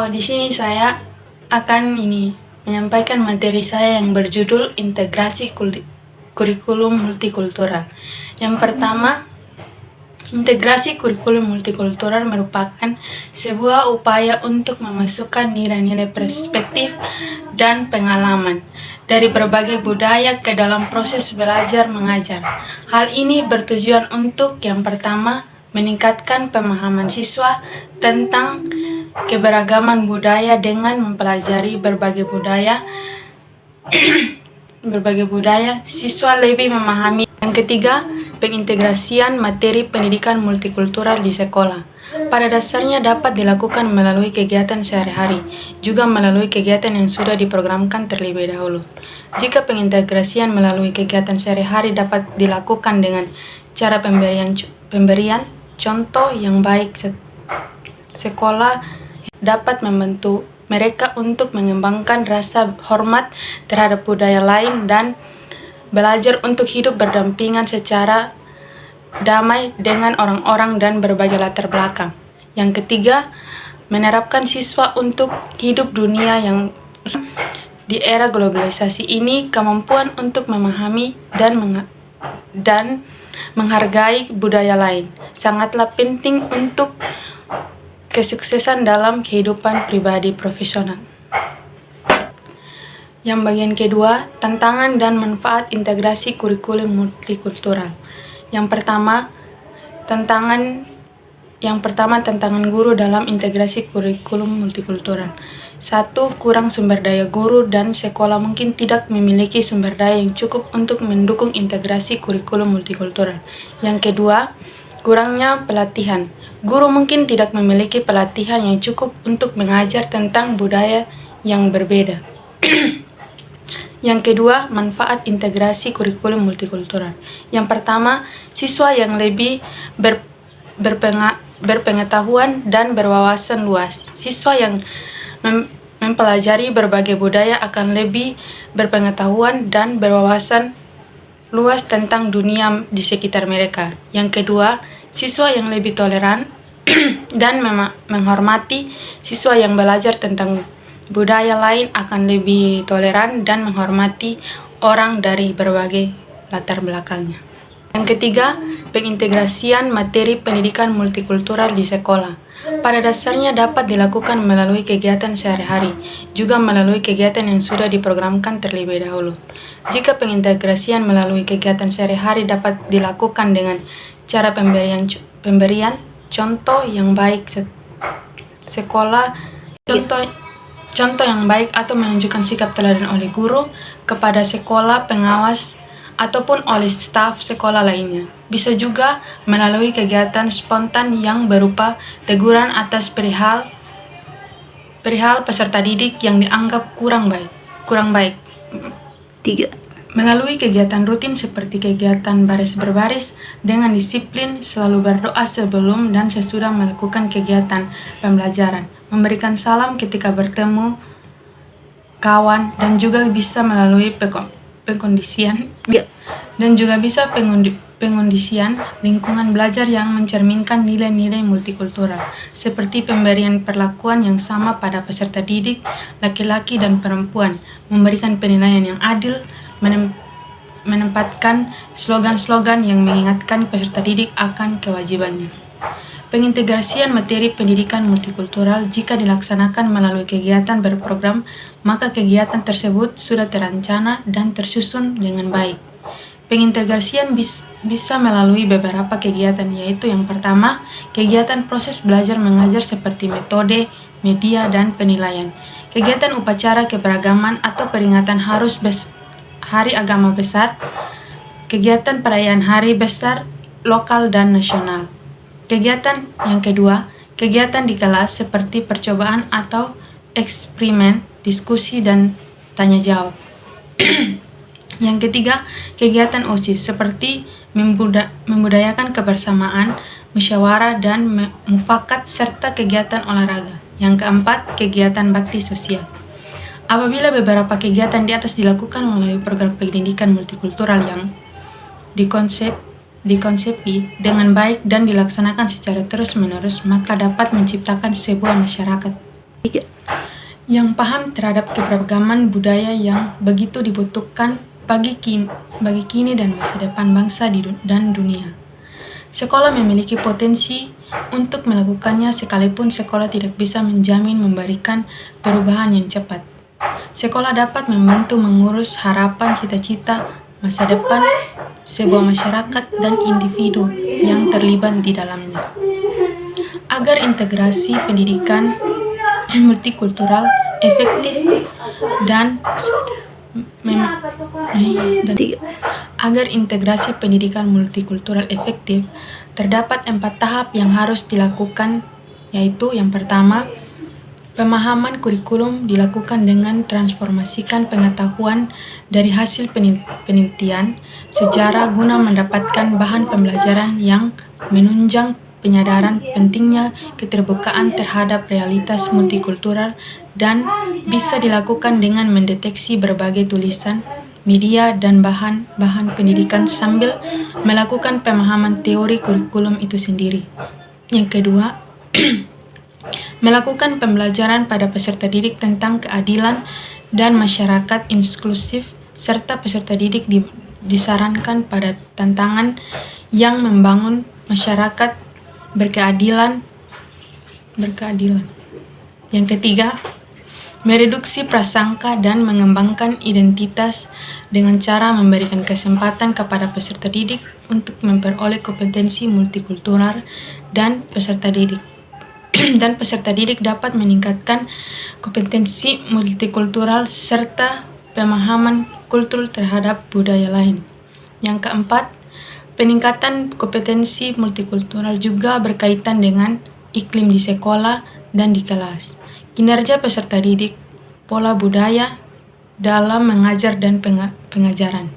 Di sini saya akan menyampaikan materi saya yang berjudul integrasi kurikulum multikultural. Yang pertama, integrasi kurikulum multikultural merupakan sebuah upaya untuk memasukkan nilai-nilai perspektif dan pengalaman dari berbagai budaya ke dalam proses belajar mengajar. Hal ini bertujuan untuk yang pertama, meningkatkan pemahaman siswa tentang keberagaman budaya dengan mempelajari berbagai budaya, siswa lebih memahami. Yang ketiga, pengintegrasian materi pendidikan multikultural di sekolah. Pada dasarnya dapat dilakukan melalui kegiatan sehari-hari, juga melalui kegiatan yang sudah diprogramkan terlebih dahulu. Jika pengintegrasian melalui kegiatan sehari-hari dapat dilakukan dengan cara pemberian contoh yang baik, sekolah dapat membantu mereka untuk mengembangkan rasa hormat terhadap budaya lain dan belajar untuk hidup berdampingan secara damai dengan orang-orang dan berbagai latar belakang. Yang ketiga, menerapkan siswa untuk hidup dunia yang di era globalisasi ini, kemampuan untuk memahami dan menghargai budaya lain sangatlah penting untuk kesuksesan dalam kehidupan pribadi profesional. Yang bagian kedua, tantangan dan manfaat integrasi kurikulum multikultural. Yang pertama, tantangan guru dalam integrasi kurikulum multikultural. 1. Kurang sumber daya guru dan sekolah mungkin tidak memiliki sumber daya yang cukup untuk mendukung integrasi kurikulum multikultural. Yang kedua, kurangnya pelatihan. Guru mungkin tidak memiliki pelatihan yang cukup untuk mengajar tentang budaya yang berbeda. Yang kedua, manfaat integrasi kurikulum multikultural. Yang pertama, siswa yang lebih berpengetahuan dan berwawasan luas. Siswa yang mempelajari berbagai budaya akan lebih berpengetahuan dan berwawasan luas tentang dunia di sekitar mereka. Yang kedua, siswa yang lebih toleran dan menghormati. Siswa yang belajar tentang budaya lain akan lebih toleran dan menghormati orang dari berbagai latar belakangnya. Yang ketiga, pengintegrasian materi pendidikan multikultural di sekolah. Pada dasarnya dapat dilakukan melalui kegiatan sehari-hari, juga melalui kegiatan yang sudah diprogramkan terlebih dahulu. Jika pengintegrasian melalui kegiatan sehari-hari dapat dilakukan dengan cara pemberian contoh yang baik, sekolah contoh yang baik atau menunjukkan sikap teladan oleh guru kepada sekolah, pengawas, ataupun oleh staf sekolah lainnya. Bisa juga melalui kegiatan spontan yang berupa teguran atas perihal peserta didik yang dianggap kurang baik. 3. Melalui kegiatan rutin seperti kegiatan baris berbaris dengan disiplin, selalu berdoa sebelum dan sesudah melakukan kegiatan pembelajaran, memberikan salam ketika bertemu kawan, dan juga bisa melalui pengkondisian lingkungan belajar yang mencerminkan nilai-nilai multikultural, seperti pemberian perlakuan yang sama pada peserta didik, laki-laki dan perempuan, memberikan penilaian yang adil, menempatkan slogan-slogan yang mengingatkan peserta didik akan kewajibannya. Pengintegrasian materi pendidikan multikultural jika dilaksanakan melalui kegiatan berprogram, maka kegiatan tersebut sudah terancana dan tersusun dengan baik. Pengintegrasian bisa melalui beberapa kegiatan, yaitu yang pertama, kegiatan proses belajar mengajar seperti metode, media, dan penilaian. Kegiatan upacara keberagaman atau peringatan Hari Agama Besar, kegiatan perayaan hari besar lokal dan nasional. Kegiatan yang kedua, kegiatan di kelas seperti percobaan atau eksperimen, diskusi, dan tanya jawab. Yang ketiga, kegiatan OSIS seperti membudayakan kebersamaan, musyawarah, dan mufakat, serta kegiatan olahraga. Yang keempat, kegiatan bakti sosial. Apabila beberapa kegiatan di atas dilakukan melalui program pendidikan multikultural yang dikonsepsi dengan baik dan dilaksanakan secara terus-menerus, maka dapat menciptakan sebuah masyarakat yang paham terhadap keberagaman budaya yang begitu dibutuhkan bagi kini dan masa depan bangsa dan dunia. Sekolah memiliki potensi untuk melakukannya sekalipun sekolah tidak bisa menjamin memberikan perubahan yang cepat. Sekolah dapat membantu mengurus harapan cita-cita masa depan sebuah masyarakat dan individu yang terlibat di dalamnya. Agar integrasi pendidikan multikultural efektif dan agar integrasi pendidikan multikultural efektif, terdapat 4 tahap yang harus dilakukan, yaitu yang pertama, pemahaman kurikulum dilakukan dengan transformasikan pengetahuan dari hasil penelitian sejarah guna mendapatkan bahan pembelajaran yang menunjang penyadaran pentingnya keterbukaan terhadap realitas multikultural dan bisa dilakukan dengan mendeteksi berbagai tulisan, media, dan bahan-bahan pendidikan sambil melakukan pemahaman teori kurikulum itu sendiri. Yang kedua, melakukan pembelajaran pada peserta didik tentang keadilan dan masyarakat inklusif, serta peserta didik disarankan pada tantangan yang membangun masyarakat berkeadilan. Yang ketiga, mereduksi prasangka dan mengembangkan identitas dengan cara memberikan kesempatan kepada peserta didik untuk memperoleh kompetensi multikultural dan peserta didik dapat meningkatkan kompetensi multikultural serta pemahaman kultur terhadap budaya lain. Yang keempat, peningkatan kompetensi multikultural juga berkaitan dengan iklim di sekolah dan di kelas, kinerja peserta didik, pola budaya dalam mengajar dan pengajaran.